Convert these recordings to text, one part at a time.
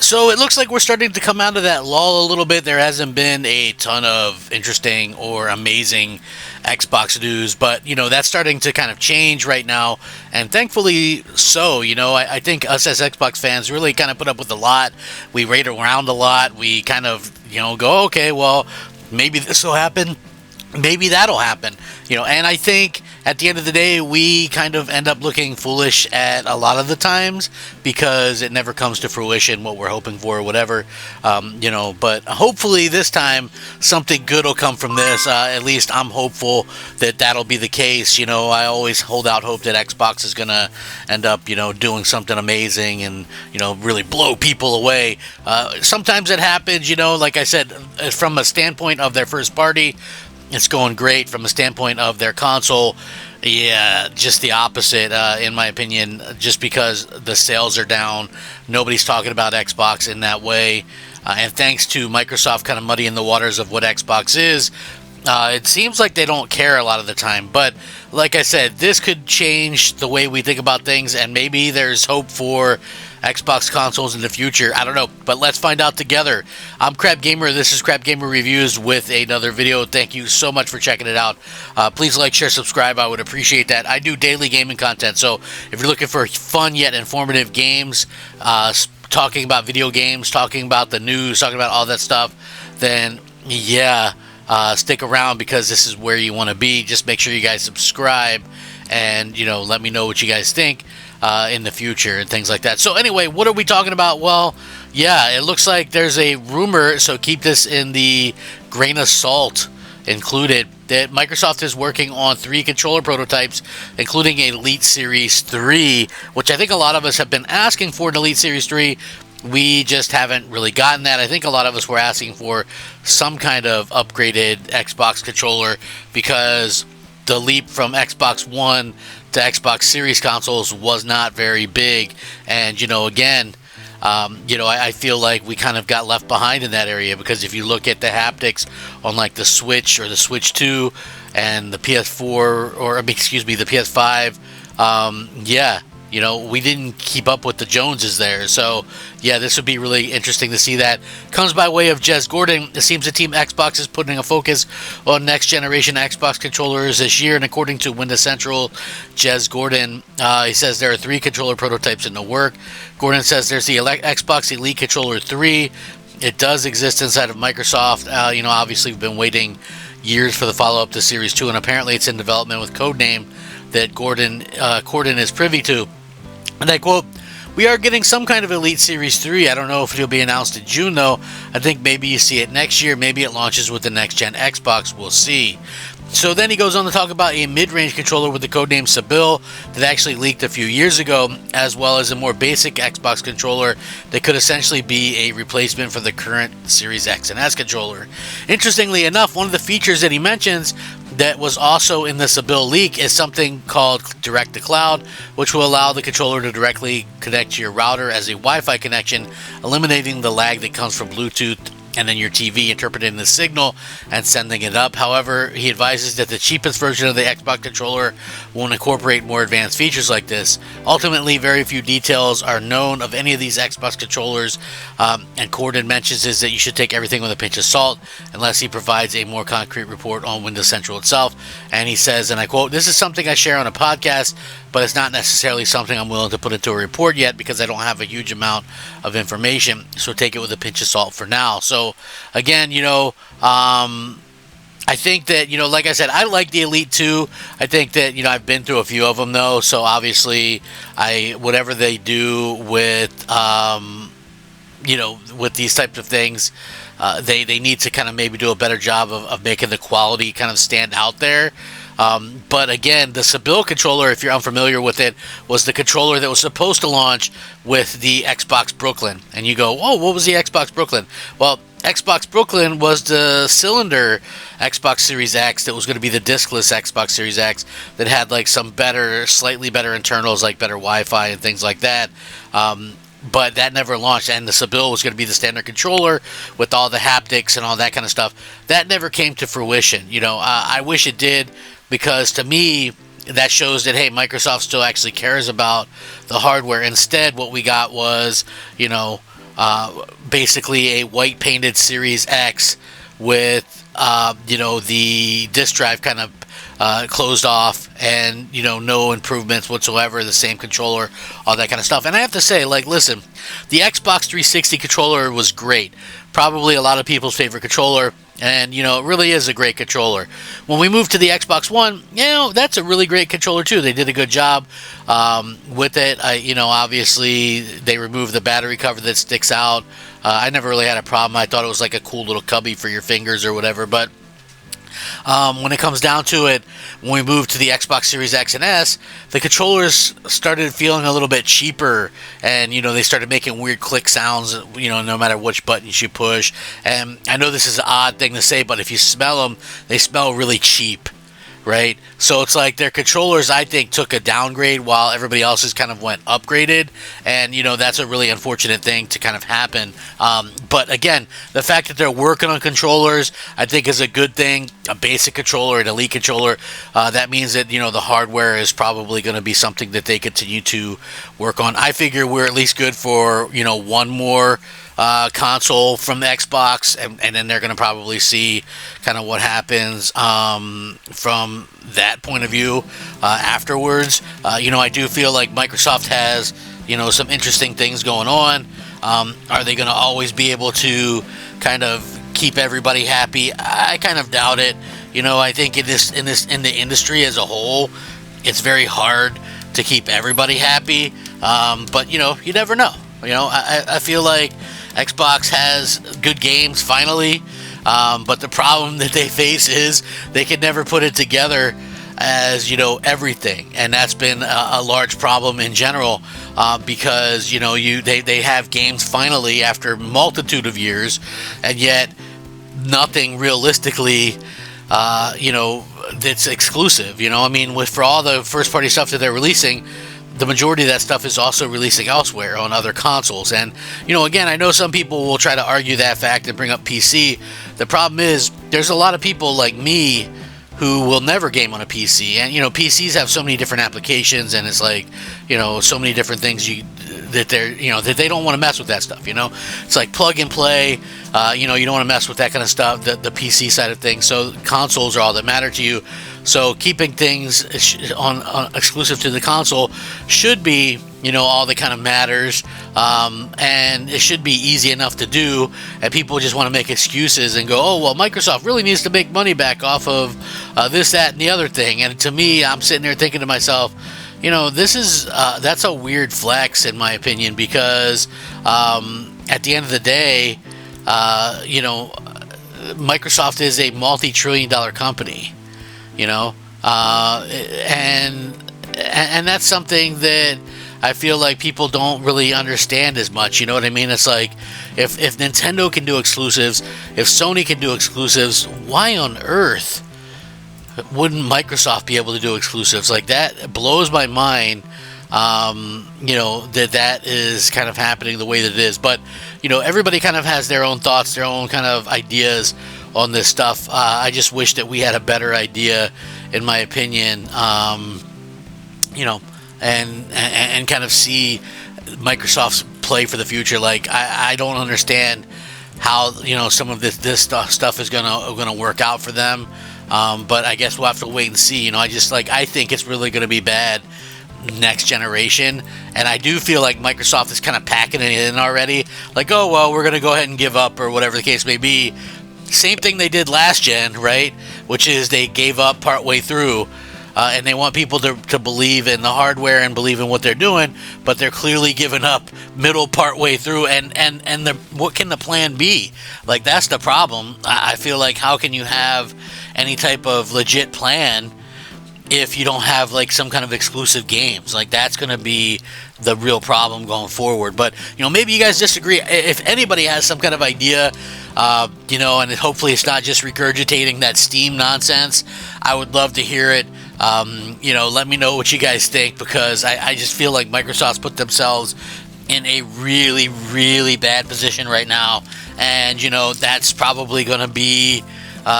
So it looks like we're starting to come out of that lull a little bit. There hasn't been a ton of interesting or amazing Xbox news, but that's starting to kind of change right now, and thankfully so. I think us as Xbox fans really kind of put up with a lot. We rate around a lot. We kind of go, okay, well, maybe this will happen, maybe that'll happen. And I think at the end of the day, we kind of end up looking foolish at a lot of the times because it never comes to fruition what we're hoping for or whatever. But hopefully this time something good will come from this. At least I'm hopeful that that'll be the case. I always hold out hope that Xbox is going to end up, doing something amazing and, really blow people away. Sometimes it happens, like I said, from a standpoint of their first party, it's going great. From a standpoint of their console, yeah, just the opposite, in my opinion, just because the sales are down. Nobody's talking about Xbox in that way. And thanks to Microsoft kind of muddying the waters of what Xbox is, it seems like they don't care a lot of the time. But like I said, this could change the way we think about things, and maybe there's hope for Xbox consoles in the future. I don't know, but let's find out together. I'm Crab Gamer. This is Crab Gamer Reviews with another video. Thank you so much for checking it out. Please like, share, subscribe. I would appreciate that. I do daily gaming content, so if you're looking for fun yet informative games, talking about video games, talking about the news, talking about all that stuff, then yeah, stick around because this is where you want to be. Just make sure you guys subscribe and let me know what you guys think in the future and things like that. So anyway, what are we talking about? Well, yeah, it looks like there's a rumor, so keep this in the grain of salt included, that Microsoft is working on 3 controller prototypes, including an Elite Series 3, which I think a lot of us have been asking for an Elite Series 3. We just haven't really gotten that. I think a lot of us were asking for some kind of upgraded Xbox controller because the leap from Xbox One to Xbox Series consoles was not very big. And, again, I feel like we kind of got left behind in that area because if you look at the haptics on like the Switch or the Switch 2 and the PS4, the PS5, yeah, we didn't keep up with the Joneses there. So, yeah, this would be really interesting to see that. Comes by way of Jez Gordon. It seems the Team Xbox is putting a focus on next-generation Xbox controllers this year, and according to Windows Central, Jez Gordon, he says there are 3 controller prototypes in the work. Gordon says there's the Xbox Elite Controller 3. It does exist inside of Microsoft. Obviously we've been waiting years for the follow-up to Series 2, and apparently it's in development with codename that Gordon is privy to. And I quote, "We are getting some kind of Elite Series 3. I don't know if it'll be announced in June, though. I think maybe you see it next year. Maybe it launches with the next-gen Xbox. We'll see." So then he goes on to talk about a mid-range controller with the codename Sabil that actually leaked a few years ago, as well as a more basic Xbox controller that could essentially be a replacement for the current Series X and S controller. Interestingly enough, one of the features that he mentions that was also in the Sabil leak is something called Direct to Cloud, which will allow the controller to directly connect to your router as a Wi-Fi connection, eliminating the lag that comes from Bluetooth and then your TV interpreting the signal and sending it up. However, he advises that the cheapest version of the Xbox controller won't incorporate more advanced features like this. Ultimately, very few details are known of any of these Xbox controllers, and Gordon mentions is that you should take everything with a pinch of salt unless he provides a more concrete report on Windows Central itself. And he says, and I quote, "This is something I share on a podcast, but it's not necessarily something I'm willing to put into a report yet because I don't have a huge amount of information, so take it with a pinch of salt for now." So again, I think that, like I said, I like the Elite 2. I think that, I've been through a few of them though, so obviously whatever they do with with these types of things, they need to kind of maybe do a better job of making the quality kind of stand out there. But again, the Sabil controller, if you're unfamiliar with it, was the controller that was supposed to launch with the Xbox Brooklyn. And you go, oh, what was the Xbox Brooklyn? Well, Xbox Brooklyn was the cylinder Xbox Series X that was going to be the discless Xbox Series X that had like some slightly better internals, like better Wi-Fi and things like that. But that never launched, and the Sabil was going to be the standard controller with all the haptics and all that kind of stuff. That never came to fruition. I wish it did, because to me, that shows that, hey, Microsoft still actually cares about the hardware. Instead, what we got was, basically a white painted Series X with the disk drive kind of closed off, and no improvements whatsoever, the same controller, all that kind of stuff. And I have to say, like, listen, the Xbox 360 controller was great, probably a lot of people's favorite controller, and it really is a great controller. When we moved to the Xbox One, that's a really great controller too. They did a good job with it. Obviously they removed the battery cover that sticks out. I never really had a problem. I thought it was like a cool little cubby for your fingers or whatever. But when it comes down to it, when we moved to the Xbox Series X and S, the controllers started feeling a little bit cheaper, and they started making weird click sounds, no matter which buttons you push. And I know this is an odd thing to say, but if you smell them, they smell really cheap, right? So it's like their controllers, I think, took a downgrade while everybody else's kind of went upgraded, and that's a really unfortunate thing to kind of happen. But again, the fact that they're working on controllers, I think, is a good thing. A basic controller, an elite controller, that means that the hardware is probably going to be something that they continue to work on. I figure we're at least good for one more console from the Xbox, and then they're going to probably see kind of what happens from that point of view afterwards. I do feel like Microsoft has some interesting things going on. Are they going to always be able to kind of keep everybody happy? I kind of doubt it. I think in the industry as a whole, it's very hard to keep everybody happy. But you never know. I feel like Xbox has good games finally, but the problem that they face is they can never put it together as everything, and that's been a large problem in general, because they have games finally after multitude of years, and yet nothing realistically that's exclusive. For all the first party stuff that they're releasing, the majority of that stuff is also releasing elsewhere on other consoles. And, again, I know some people will try to argue that fact and bring up PC. The problem is there's a lot of people like me who will never game on a PC. And, PCs have so many different applications, and it's like, so many different things that they don't want to mess with that stuff. It's like plug and play. You don't want to mess with that kind of stuff, the PC side of things. So consoles are all that matter to you. So keeping things on exclusive to the console should be, all that kind of matters, and it should be easy enough to do. And people just want to make excuses and go, oh, well, Microsoft really needs to make money back off of this, that, and the other thing. And to me, I'm sitting there thinking to myself, that's a weird flex in my opinion, because at the end of the day, Microsoft is a multi-trillion-dollar company. And that's something that I feel like people don't really understand as much. You know what I mean? It's like if Nintendo can do exclusives, if Sony can do exclusives, why on earth wouldn't Microsoft be able to do exclusives? Like, that blows my mind. That is kind of happening the way that it is. But everybody kind of has their own thoughts, their own kind of ideas on this stuff. I just wish that we had a better idea, in my opinion, and kind of see Microsoft's play for the future. Like, I don't understand how some of this stuff is gonna work out for them, but I guess we'll have to wait and see. I think it's really gonna be bad next generation, and I do feel like Microsoft is kind of packing it in already, like, oh well, we're gonna go ahead and give up, or whatever the case may be. Same thing they did last gen, right? Which is they gave up partway through, and they want people to believe in the hardware and believe in what they're doing, but they're clearly giving up middle partway through. And what can the plan be? Like, that's the problem. I feel like, how can you have any type of legit plan if you don't have like some kind of exclusive games? Like, that's going to be the real problem going forward. But maybe you guys disagree. If anybody has some kind of idea, and hopefully it's not just regurgitating that Steam nonsense, I would love to hear it. Let me know what you guys think, because I just feel like Microsoft's put themselves in a really, really bad position right now, and that's probably going to be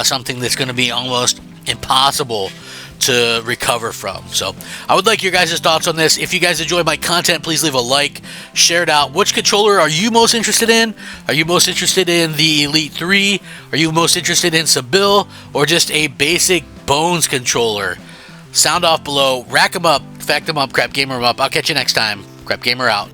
something that's going to be almost impossible to recover from. So I would like your guys' thoughts on this. If you guys enjoy my content, please leave a like, share it out. Which controller are you most interested in? Are you most interested in the Elite 3? Are you most interested in Seville, or just a basic Bones controller? Sound off below, rack them up, fact them up, Crap Gamer 'em up. I'll catch you next time. Crap Gamer out.